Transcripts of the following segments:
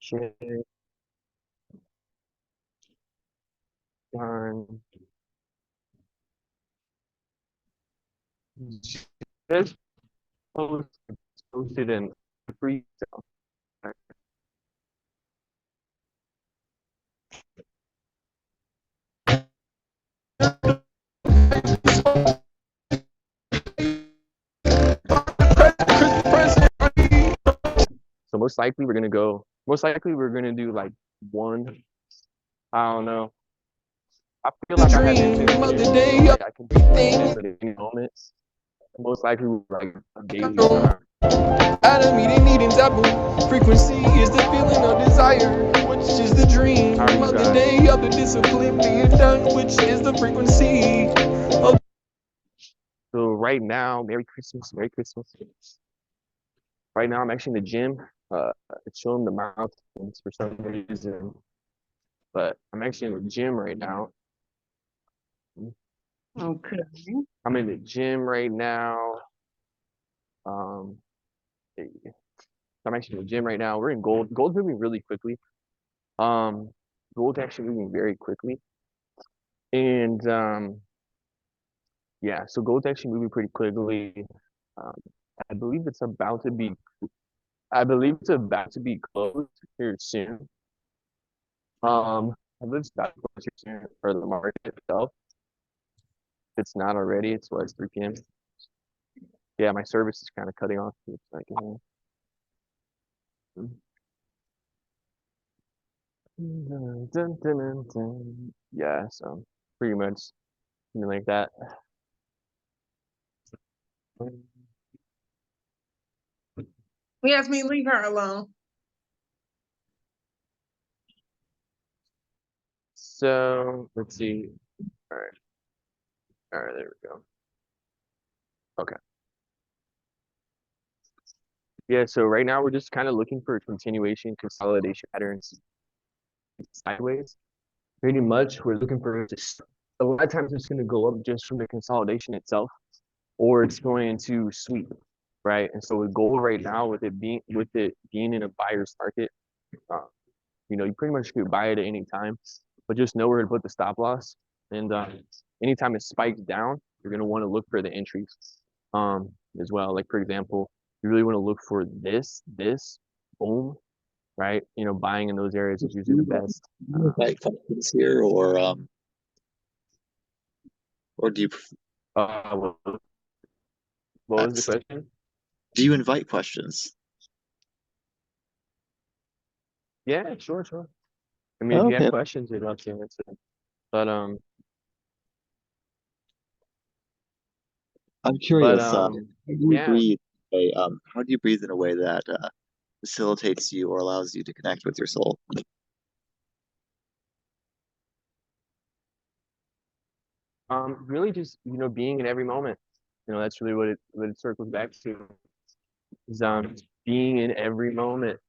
Check on just posted in free. So most likely we're gonna do like one. I don't know. I feel like I have intuition. Like I can do this at any moment. Most likely like a daily time. At a meeting taboo. Frequency is the feeling of desire, which is the dream How are you of the guys? day of the discipline being done, which is the frequency of. So right now, Merry Christmas, Merry Christmas. Right now I'm actually in the gym. It's showing the mountains for some reason, but I'm actually in the gym right now. Okay. I'm in the gym right now. Um, I'm actually in the gym right now. We're in gold. Gold's moving really quickly. Um, Gold's actually moving very quickly. And yeah, so gold's actually moving pretty quickly. Um, I believe it's about to be I believe it's about to be closed here soon. I believe it's about to close here soon for the market itself. If it's not already, it's 3 p.m. Yeah, my service is kind of cutting off. It's like, dun, dun, dun, dun. Yeah, so pretty much something like that. Yasmin, leave her alone. So let's see. All right, there we go. Okay. Yeah, so right now we're just kind of looking for continuation consolidation patterns sideways. Pretty much, we're looking for just a lot of times it's going to go up just from the consolidation itself, or it's going to sweep, right? And so the goal right now with it being in a buyer's market, uh, you pretty much could buy it at any time, but just know where to put the stop loss. And anytime it spikes down, you're going to want to look for the entries as well. Like for example, you really want to look for this, boom, right? Buying in those areas is usually the best. Invite questions here, or do you? What was the question? Do you invite questions? Yeah, sure, sure. I mean, if you Okay. have questions, I'd love to answer. But I'm curious. How do you yeah. breathe? How do you breathe in a way that facilitates you or allows you to connect with your soul? Really just being in every moment. That's really what it circles back to. Is being in every moment.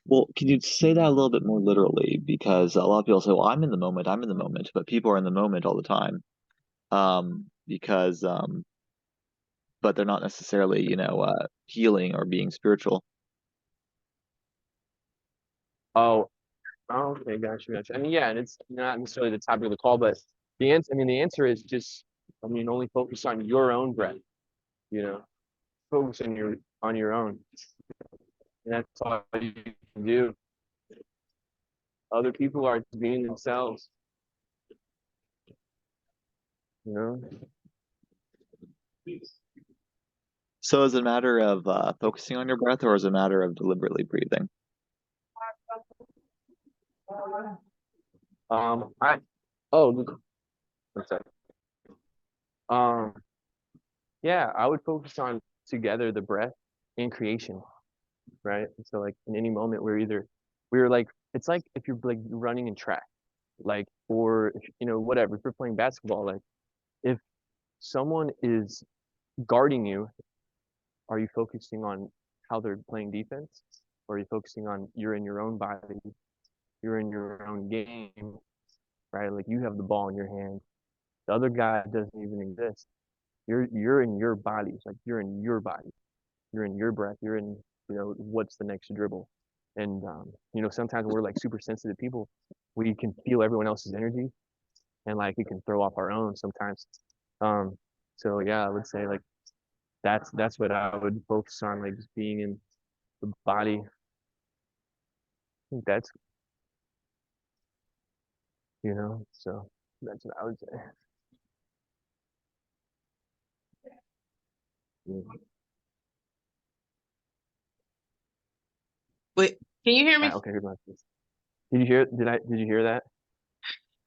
Well, can you say that a little bit more literally? Because a lot of people say, "Well, I'm in the moment. I'm in the moment," but people are in the moment all the time. Because but they're not necessarily, healing or being spiritual. Oh, okay, gotcha. I mean, yeah, and it's not necessarily the topic of the call, but the answer is just, only focus on your own breath. You know, focus on your own, and that's all you can do. Other people are being themselves. You know. So is it a matter of focusing on your breath, or is it a matter of deliberately breathing? I oh, one second. Um, yeah, I would focus on together the breath and creation, right? And so like in any moment we're like it's like if you're like running in track, like or if, whatever, if you're playing basketball, like if someone is guarding you, are you focusing on how they're playing defense? Or are you focusing on you're in your own body, you're in your own game, right? Like you have the ball in your hand. The other guy doesn't even exist. You're in your body. It's like you're in your body. You're in your breath. You're in, what's the next dribble. And you know, sometimes we're like super sensitive people, we can feel everyone else's energy, and like it can throw off our own sometimes. Um, so yeah, I would say like that's what I would focus on, like just being in the body. I think that's, you know, so that's what I would say. Yeah. Wait, can you hear All right, me? okay, here's my piece. Did you hear? Did you hear that?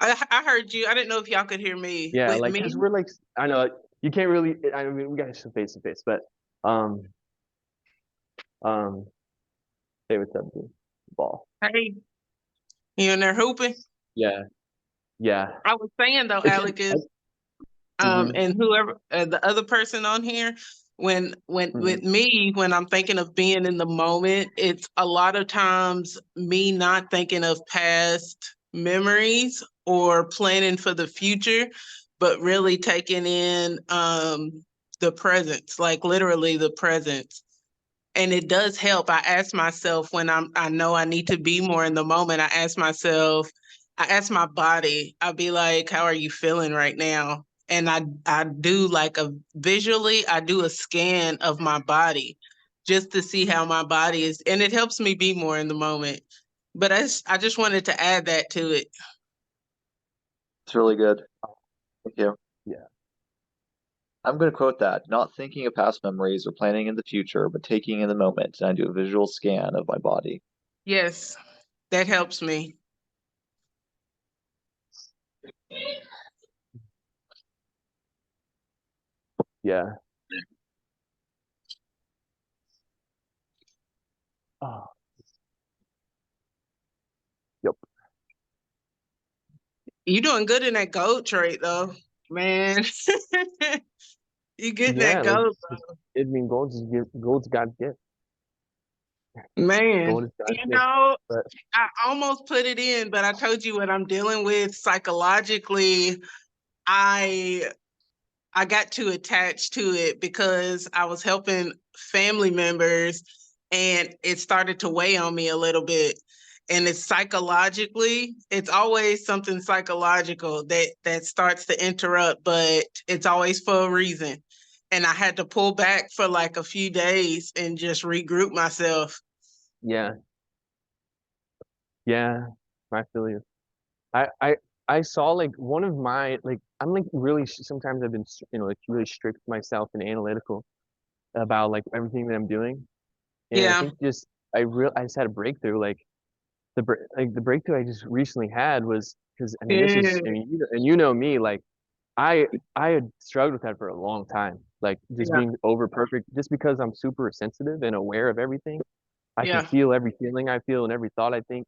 I heard you. I didn't know if y'all could hear me. Yeah, With like because me? we're like, I know like, you can't really. I mean, we got to face to face, but um um, hey, what's up, dude? Ball. Hey, you in there hooping? Yeah, yeah. I was saying though, It's just, Alec, is mhm, and whoever the other person on here, when mhm. with me, when I'm thinking of being in the moment, it's a lot of times me not thinking of past memories or planning for the future, but really taking in the presence, like literally the presence. And it does help. I ask myself when I know I need to be more in the moment, I ask my body, I'll be like, how are you feeling right now? And I do like I do a scan of my body just to see how my body is. And it helps me be more in the moment. But I just wanted to add that to it. It's really good. Thank you. Yeah, I'm going to quote that, not thinking of past memories or planning in the future, but taking in the moment. And I do a visual scan of my body. Yes, that helps me. yeah. Oh, yep. You doing good in that goat trait though, man. You getting that Yeah, like goat. I mean, gold's God's gift. Man, Gold is God's you gift. know, But I almost put it in, but I told you what I'm dealing with psychologically. I I got too attached to it because I was helping family members and it started to weigh on me a little bit. And it's psychologically, it's always something psychological that starts to interrupt, but it's always for a reason. And I had to pull back for like a few days and just regroup myself. yeah, yeah, I feel you. I I I saw like one of my like I'm like really sometimes I've been you know like really strict with myself and analytical about like everything that I'm doing, and I Yeah. think just I just had a breakthrough. Like like the breakthrough I just recently had was because I mean this is I Yeah. mean and you know me, like I had struggled with that for a long time, like just Yeah. being over perfect, just because I'm super sensitive and aware of everything. I can Yeah. feel every feeling I feel and every thought I think.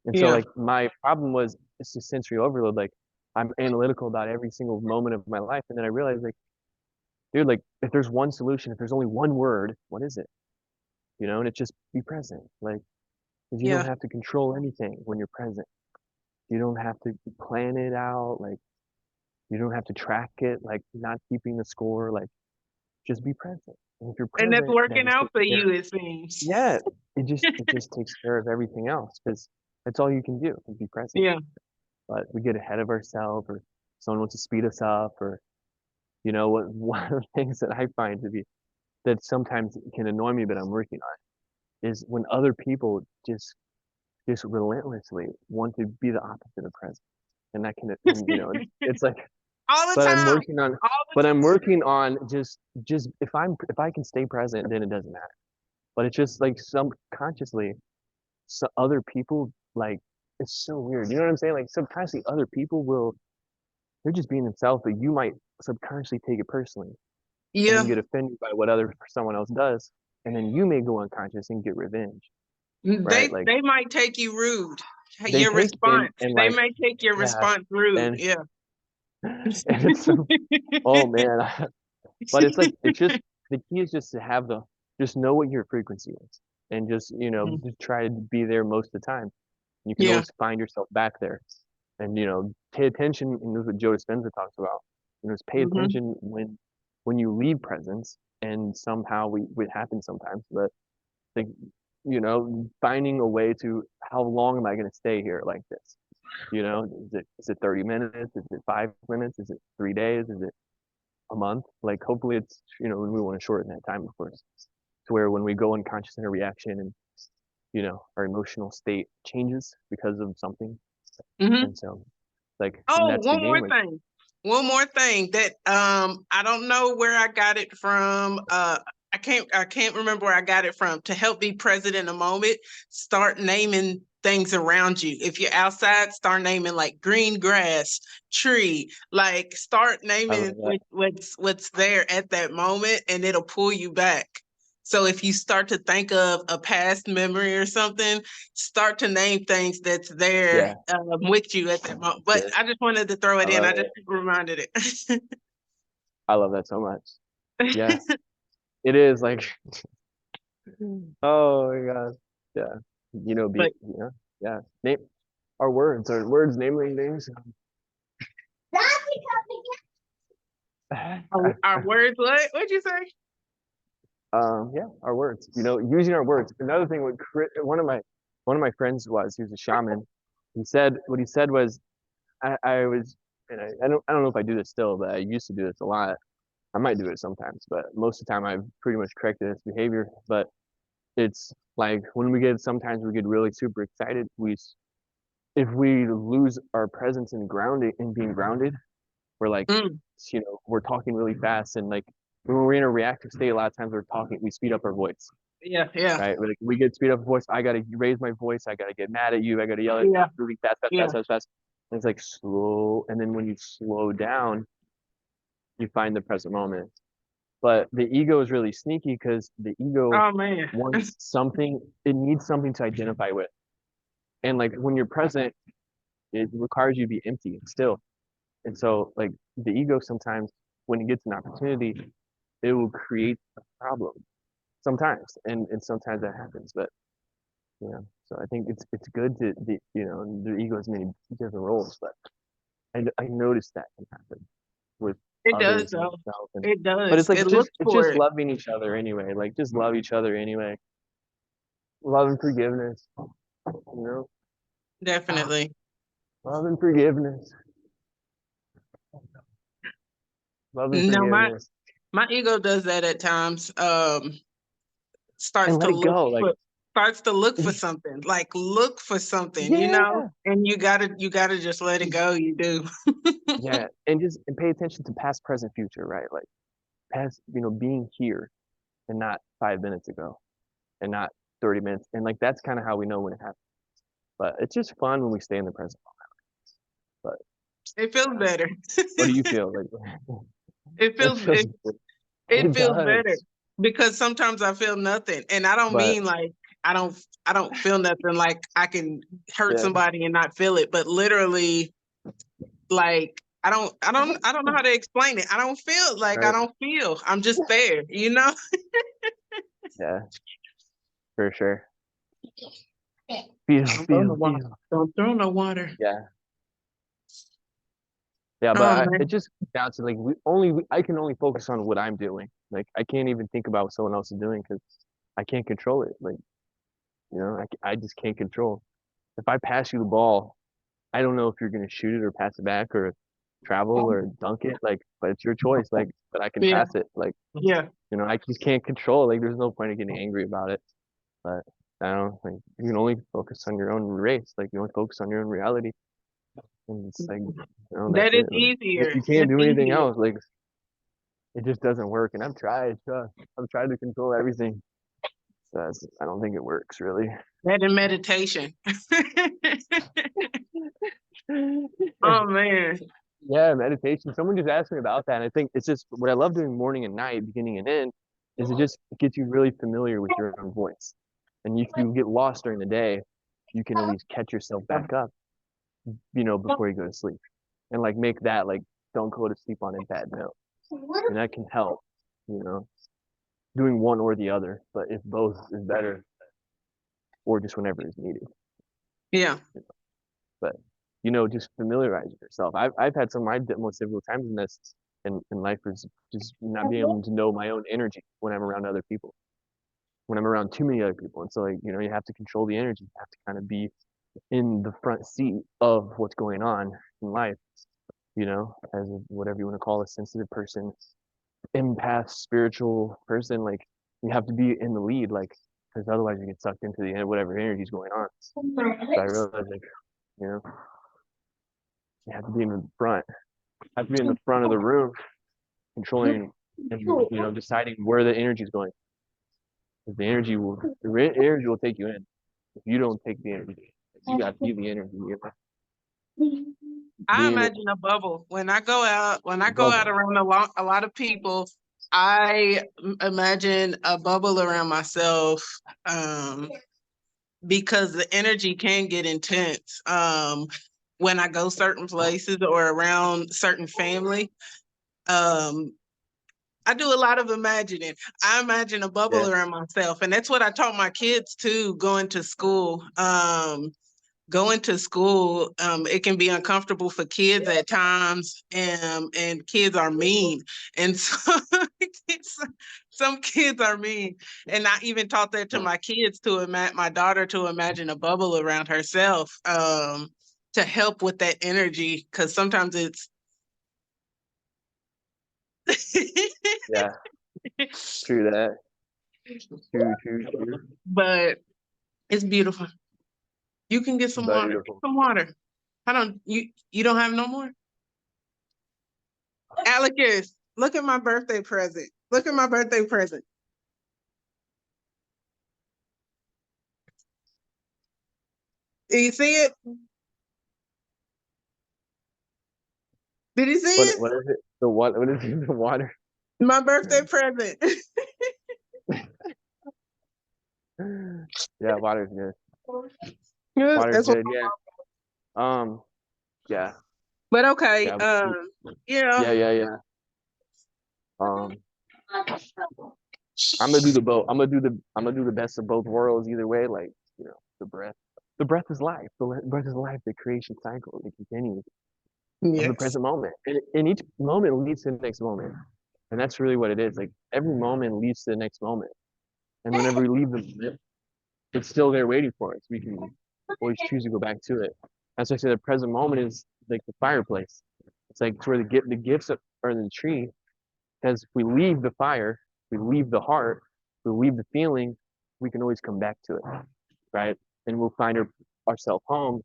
And so Yeah. like my problem was it's just sensory overload. Like I'm analytical about every single moment of my life. And then I realized like, dude, like if there's one solution, if there's only one word, what is it? You know, and it's just be present. Like, 'cause you don't Yeah. have to control anything when you're present. You don't have to plan it out. Like you don't have to track it, like not keeping the score. Like just be present. And if you're And that's present, that working just out takes for care. you, it seems. Yeah, it just takes care of everything else because that's all you can do is be present. Yeah. But we get ahead of ourselves, or someone wants to speed us up, or you know what, one of the things that I find to be that sometimes can annoy me but I'm working on is when other people just relentlessly want to be the opposite of present, and that can, and you know, it's like, All the but I'm time. working on All but the I'm time. working on just if I can stay present, then it doesn't matter. But it's just like subconsciously, so other people like it's so weird. You know what I'm saying? Like subconsciously, other people will they're just being themselves, but you might subconsciously take it personally, and then Yeah. get offended by what someone else does, and then you may go unconscious and get revenge, right? Like They might take you rude. they Your take response. and They like may take your yeah, response rude. and Yeah. and it's so oh man, but it's like it's just the key is just to have the just know what your frequency is, and just you know just try to be there most of the time. You can Yeah. always find yourself back there. And you know, pay attention, and this is what Joe Dispenza talks about. You know, just pay Hmm. attention when you leave presence, and somehow it happens sometimes, but like finding a way to, how long am I going to stay here like this? Is it 30 minutes? Is it 5 minutes? Is it 3 days? Is it a month? Like, hopefully it's, when we want to shorten that time, of course, to where when we go unconscious in a reaction and, our emotional state changes because of something. Mhm. And so, like, and Oh, that's the one more game. Like, thing. One more thing that I don't know where I got it from. I can't remember where I got it from. To help be present in the moment, start naming things around you. If you're outside, start naming like green grass, tree, like start I love naming that. what's there at that moment, and it'll pull you back. So if you start to think of a past memory or something, start to name things that's there Yeah, with you at that moment. But good. I just wanted to throw I it in. love I just it. reminded it. I love that so much. Yeah, it is like, oh my gosh. Yeah. But Yeah. Name our words naming things. our words, what'd you say? Yeah, our words. Using our words. Another thing, one of my friends he was a shaman. What he said was, I was, and I don't know if I do this still, but I used to do this a lot. I might do it sometimes, but most of the time I've pretty much corrected this behavior. But it's like sometimes we get really super excited. If we lose our presence in grounding and being grounded, we're like, Mm, we're talking really fast, and like when we're in a reactive state, a lot of times we speed up our voice, yeah, yeah, right? Like we get speed up voice. I gotta raise my voice. I gotta get mad at you. I gotta yell at you yeah, really fast, fast, yeah. fast, fast, fast. And it's like slow, and then when you slow down, you find the present moment. But the ego is really sneaky because the ego Oh man. wants something. It needs something to identify with, and like when you're present, it requires you to be empty and still. And so, like, the ego sometimes, when it gets an opportunity, it will create a problem sometimes, and sometimes that happens. But so I think it's good the ego has many different roles, but I noticed that can happen with It does others and though. myself, It but it's does. like It just looks it's for just it. loving each other anyway. Like, just love each other anyway. Love and forgiveness, you know, Definitely. love and forgiveness, love and No, forgiveness, my ego does that at times. and Starts let to it look go. Like, for starts to look for something. Like look for something, yeah. and you gotta just let it go. You do. Yeah, and pay attention to past, present, future, right? Like past, being here and not 5 minutes ago and not 30 minutes. And like that's kind of how we know when it happens. But it's just fun when we stay in the present. But It feels uh, better. what do you feel like? It It feels feels it, good. it It feels better does. because sometimes I feel nothing, and I don't But mean like I don't I don't feel nothing like I can hurt yeah, somebody and not feel it, but literally like I don't know how to explain it. I don't feel like I right. don't feel. I'm just there, you know? Yeah, for sure. Feel, Don't throw no feel, water. feel. Don't throw no water. Yeah. Yeah, but Oh man. it just comes down to like I can only focus on what I'm doing. Like I can't even think about what someone else is doing because I can't control it. Like, I just can't control. If I pass you the ball, I don't know if you're gonna shoot it or pass it back or travel or dunk it. Like, but it's your choice. Like, but I can Yeah, pass it. Like, yeah. I just can't control it. Like, there's no point in getting angry about it. But I don't know, like you can only focus on your own race. Like, you only focus on your own reality, and it's like, that's That is it. Like, if easier. you can't It's do anything easier. else, like it just doesn't work. And I've tried. I've tried to control everything. So I don't think it works really. That in meditation. Oh man. Yeah, meditation. Someone just asked me about that. And I think it's just what I love doing morning and night, beginning and end, is it just gets you really familiar with your own voice. And if you get lost during the day, you can at least catch yourself back up, before you go to sleep. And like make that like don't go to sleep on a bad note. And that can help, you know, doing one or the other. But if both is better, or just whenever is needed. Yeah. But just familiarize yourself. I've had some of my most difficult times in this in life is just not being able to know my own energy when I'm around other people. when I'm around too many other people. And so like, you know, you have to control the energy. You have to kind of be in the front seat of what's going on in life, you know, as a, whatever you want to call a sensitive person, empath, spiritual person. Like you have to be in the lead, like, because otherwise you get sucked into the whatever energy is going on. So I realized, like, you know, you have to be in the front, have to be in the front of the room, controlling and, you know, deciding where the energy is going. 'Cause the energy will take you in. If you don't take the energy, you got to be the energy. You know? I Being it imagine a bubble. When I go out bubble. around a lot of people, imagine a bubble around myself, because the energy can get intense. When I go certain places or around certain family, um, I do a lot of imagining. I imagine a bubble Yeah, around myself, and that's what I taught my kids too, going to school. It can be uncomfortable for kids at times, and kids are mean. And so some kids are mean. And I even taught that to my kids my daughter to imagine a bubble around herself, to help with that energy, because sometimes it's yeah, true that. True. but it's beautiful. You can get some water. Get Beautiful. some water. You don't have no more? Alecus, look at my birthday present. Look at my birthday present. Do you see it? Did you see it? What is it? The what? What is it? The water? My birthday present. Yeah, water's good. Yes, Water's that's what. good. Yeah. Um. Yeah. But okay. Yeah. Yeah. Yeah. Um. I'm gonna do the both. I'm gonna do the best of both worlds either way. Like, you know, the breath. The breath is life. Breath is life. The creation cycle. It continues of the Yes. present moment, and each moment leads to the next moment, and that's really what it is. Like every moment leads to the next moment, and whenever we leave the moment, it's still there waiting for us. We can always choose to go back to it. That's why I say the present moment is like the fireplace. It's like it's where the gifts are in the tree. Because if we leave the fire, we leave the heart, we leave the feeling, we can always come back to it, right? And we'll find ourselves home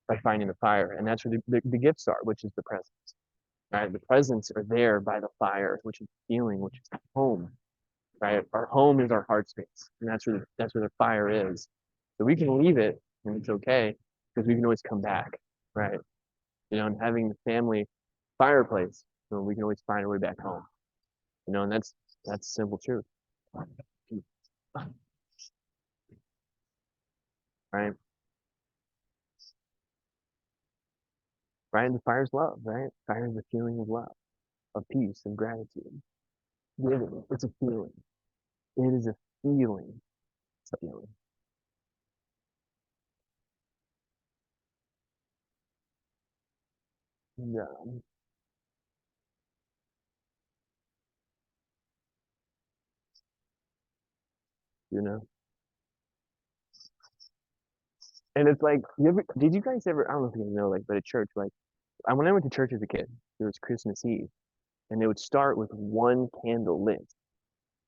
by finding the fire, and that's where the gifts are, which is the presence, right? The presents are there by the fire, which is feeling, which is home, right? Our home is our heart space, and that's where the fire is. So we can leave it, and it's okay because we can always come back, right? You know, and having the family fireplace, so we can always find our way back home. You know, and that's simple truth, right? Right? And the fire's love, right? Fire is a feeling of love, of peace, of gratitude. Giving. It's a feeling. It is a feeling. It's a feeling. Yeah, you know. And it's like, did you guys ever? I don't know if you guys know, like, but at church, like, when I went to church as a kid, there was Christmas Eve, and they would start with one candle lit,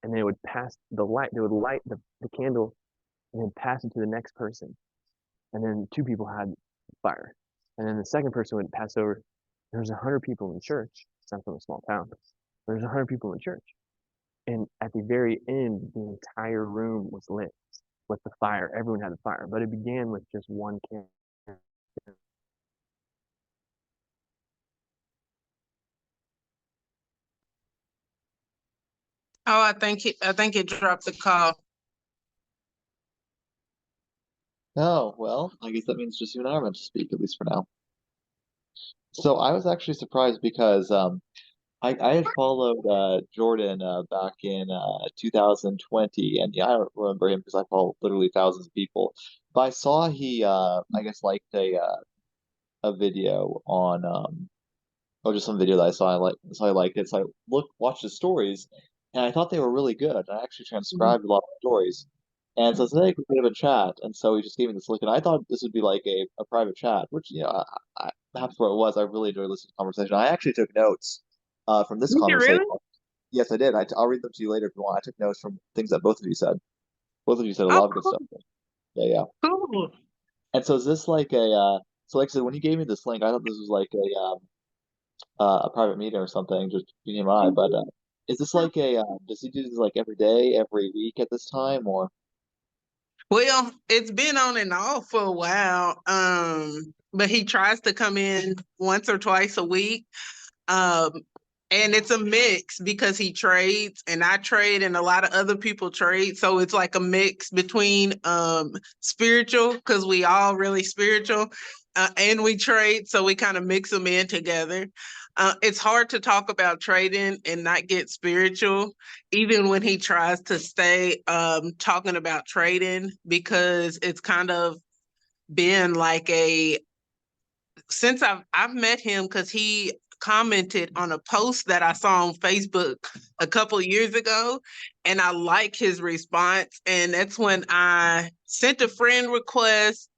and they would pass the light. They would light the candle, and then pass it to the next person, and then two people had fire, and then the second person would pass over. There's 100 people in church. It's not from a small town. There's 100 people in church, and at the very end, the entire room was lit with the fire. Everyone had the fire, but it began with just one candle. Oh, I think it dropped the call. Oh, well, I guess that means just you and I are meant to speak, at least for now. So I was actually surprised because I had followed Jordan back in 2020, and yeah, I don't remember him because I follow literally thousands of people. But I saw he I guess liked a video on or just some video that I saw I liked it. So I watched his stories, and I thought they were really good. I actually Mhm. transcribed a lot of the stories. And so today we have a chat, and so he just gave me this link, and I thought this would be like a private chat, which that's what it was. I really enjoyed listening to the conversation. I actually took notes from this Did you conversation. really? Yes, I did. I'll read them to you later if you want. I took notes from things that both of you said. Both of you said a Oh, lot of good stuff. Yeah, yeah. cool. And so is this like so like I said, when you gave me this link, I thought this was like a private meeting or something, just between you and I. But is this like does he do this like every day, every week at this time, or? Well, it's been on and off for a while. But he tries to come in once or twice a week. Um, and it's a mix because he trades and I trade and a lot of other people trade. So it's like a mix between spiritual, because we all really spiritual, and we trade, so we kind of mix them in together. It's hard to talk about trading and not get spiritual, even when he tries to stay talking about trading, because it's kind of been like a since I've met him, because he commented on a post that I saw on Facebook a couple years ago, and I like his response. And that's when I sent a friend request,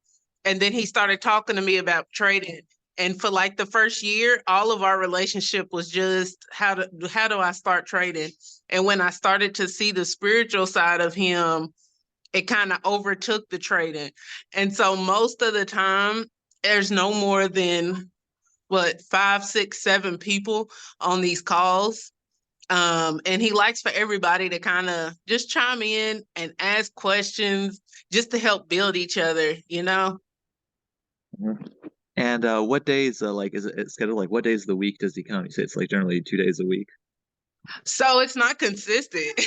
and then he started talking to me about trading. And for like the first year, all of our relationship was just how do I start trading? And when I started to see the spiritual side of him, it kind of overtook the trading. And so most of the time, there's no more than what, 5, 6, 7 people on these calls. And he likes for everybody to kind of just chime in and ask questions just to help build each other, you know? Mhm. And what days like is it scheduled like what days of the week does he come? You say it's like generally 2 days a week. So it's not consistent.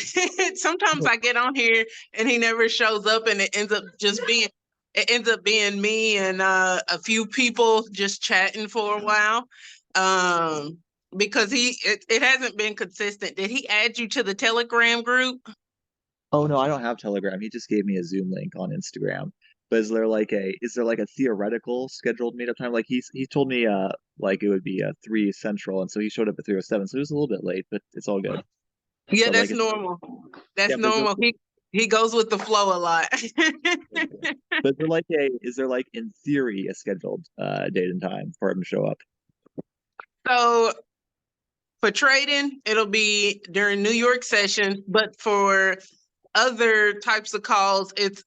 Sometimes I get on here and he never shows up, and it ends up being me and a few people just chatting for a while. Um because it hasn't been consistent. Did he add you to the Telegram group? Oh no, I don't have Telegram. He just gave me a Zoom link on Instagram. But is there like a theoretical scheduled meetup time? Like he told me like it would be 3 Central, and so he showed up at 3:07, so he was a little bit late, but it's all good. Yeah, But like that's is normal. yeah, That's but is there normal. He goes with the flow a lot. but is there like in theory a scheduled date and time for him to show up? So for trading, it'll be during New York session, but for other types of calls, it's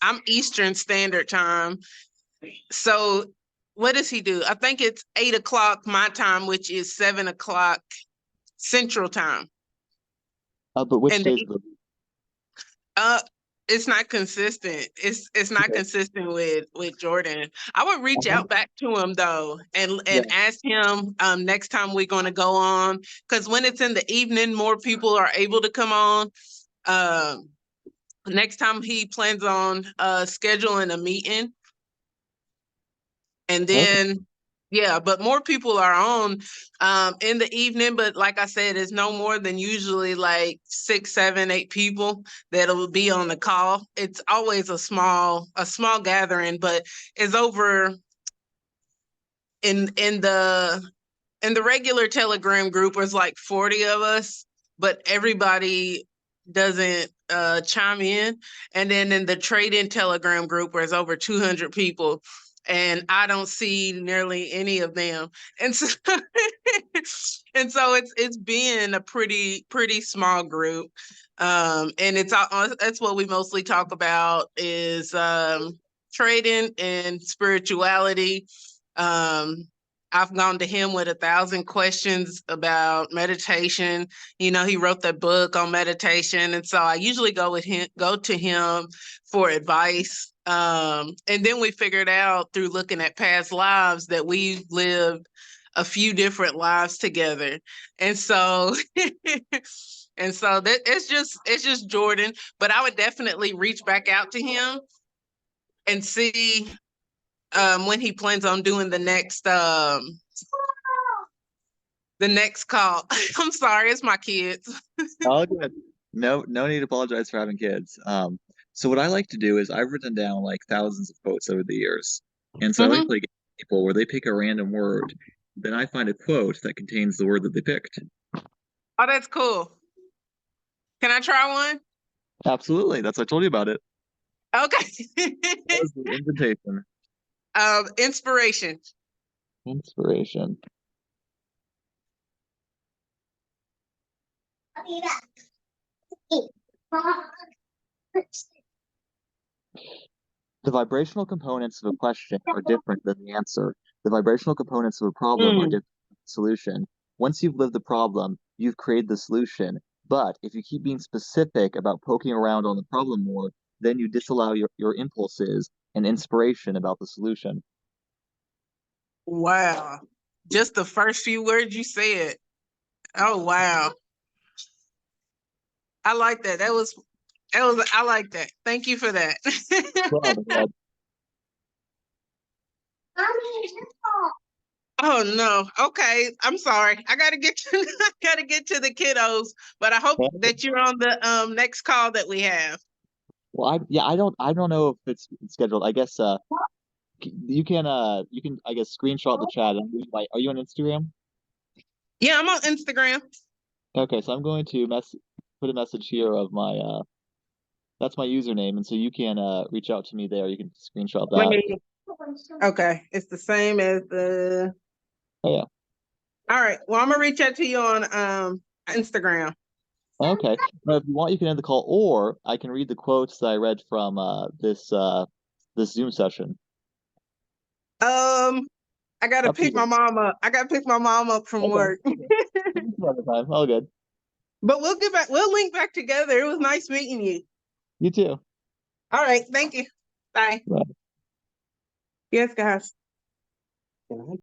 I'm Eastern Standard Time. So what does he do? I think it's 8 o'clock my time, which is 7 o'clock Central Time. But which And days of the uh it's not consistent. It's not week? consistent with Jordan. I would reach Okay. out back to him though Yeah. and ask him next time we're going to go on, because when it's in the evening, more people are able to come on. Um Next time he plans on scheduling a meeting, and Okay. then yeah, but more people are on in the evening. But like I said, it's no more than usually like 6, 7, 8 people that'll be on the call. It's always a small gathering, but it's over in the regular Telegram group. There's like 40 of us, but everybody doesn't chime in. And then in the trade-in Telegram group, where it's over 200 people, and I don't see nearly any of them. And so and so it's been a pretty small group. And that's what we mostly talk about is trading and spirituality. Um, I've gone to him with 1,000 questions about meditation. You know, he wrote that book on meditation. And so I usually go to him for advice. And then we figured out through looking at past lives that we lived a few different lives together. And so and so that it's just Jordan. But I would definitely reach back out to him and see when he plans on doing the next call. I'm sorry, it's my kids. All good. No need to apologize for having kids. So what I like to do is I've written down like thousands of quotes over the years. And so I like to Hmm. play games with people where they pick a random word, then I find a quote that contains the word that they picked. Oh, that's cool. Can I try one? Absolutely. That's I told you about it. Okay. That was the invitation. Inspiration. Inspiration. The vibrational components of a question are different than the answer. The vibrational components of a problem are different than the solution. Once you've lived the problem, you've created the solution. But if you keep being specific about poking around on the problem more, then you disallow your impulses and inspiration about the solution. Wow. Just the first few words you said. Oh, wow. I like that. I like that. Thank you for that. Well, Oh no. Okay. I'm sorry. I gotta get to I gotta get to the kiddos, but I hope that you're on the next call that we have. I don't know if it's scheduled. I guess you can I guess screenshot the chat and are you on Instagram? Yeah, I'm on Instagram. Okay, so I'm going to put a message here of my that's my username, and so you can reach out to me there. You can screenshot Let that. me Okay. It's the same as the Oh yeah. All right. Well, I'm gonna reach out to you on Instagram. Okay. Now, if you want, you can end the call, or I can read the quotes that I read from this Zoom session. I gotta Up to pick my you. mom up. I gotta pick my mom up from Okay. work. Another time. All good. But we'll get back, we'll link back together. It was nice meeting you. You too. All right, thank you. Bye. Bye. Yes, guys.